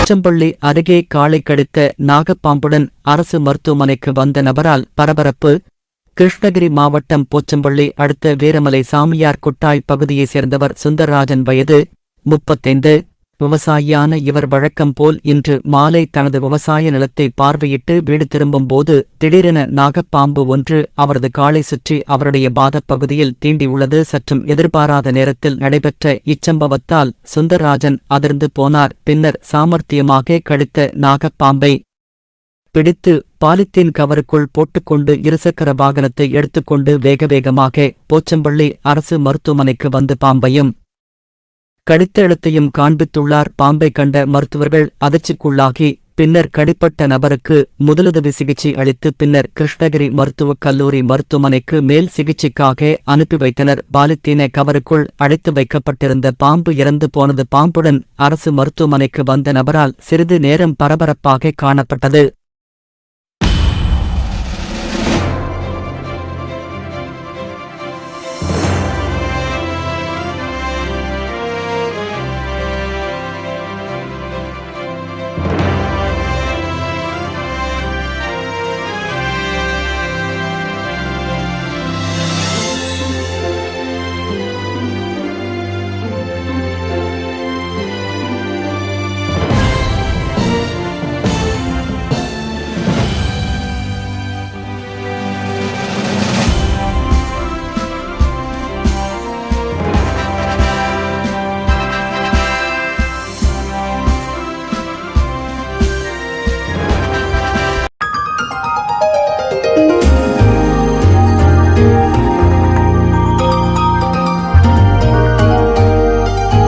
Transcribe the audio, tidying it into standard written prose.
போச்சம்பள்ளி அருகே காளை கடித்த நாகப்பாம்புடன் அரசு மருத்துவமனைக்கு வந்த நபரால் பரபரப்பு. கிருஷ்ணகிரி மாவட்டம் போச்சம்பள்ளி அடுத்த வீரமலை சாமியார் கொட்டாய் பகுதியைச் சேர்ந்தவர் சுந்தரராஜன், வயது 35. விவசாயியான இவர் வழக்கம் போல் இன்று மாலை தனது விவசாய நிலத்தை பார்வையிட்டு வீடு திரும்பும்போது திடீரென நாகப்பாம்பு ஒன்று அவரது காலை சுற்றி அவருடைய பாதப்பகுதியில் தீண்டியுள்ளது. சற்றும் எதிர்பாராத நேரத்தில் நடைபெற்ற இச்சம்பவத்தால் சுந்தரராஜன் அதிர்ந்து போனார். பின்னர் சாமர்த்தியமாக கடித்த நாகப்பாம்பை பிடித்து பாலித்தீன் கவருக்குள் போட்டுக்கொண்டு இருசக்கர வாகனத்தை எடுத்துக்கொண்டு வேகவேகமாக போச்சம்பள்ளி அரசு மருத்துவமனைக்கு வந்து பாம்பையும் கடித்த இடத்தையும் காண்பித்துள்ளார். பாம்பை கண்ட மருத்துவர்கள் அதிர்ச்சிக்குள்ளாகி பின்னர் கடிப்பட்ட நபருக்கு முதலுதவி சிகிச்சை அளித்து பின்னர் கிருஷ்ணகிரி மருத்துவக் கல்லூரி மருத்துவமனைக்கு மேல் சிகிச்சைக்காக அனுப்பி வைத்தனர். பாலித்தீன கவருக்குள் அடைத்து வைக்கப்பட்டிருந்த பாம்பு இறந்து போனது. பாம்புடன் அரசு மருத்துவமனைக்கு வந்த நபரால் சிறிது நேரம் பரபரப்பாக காணப்பட்டது.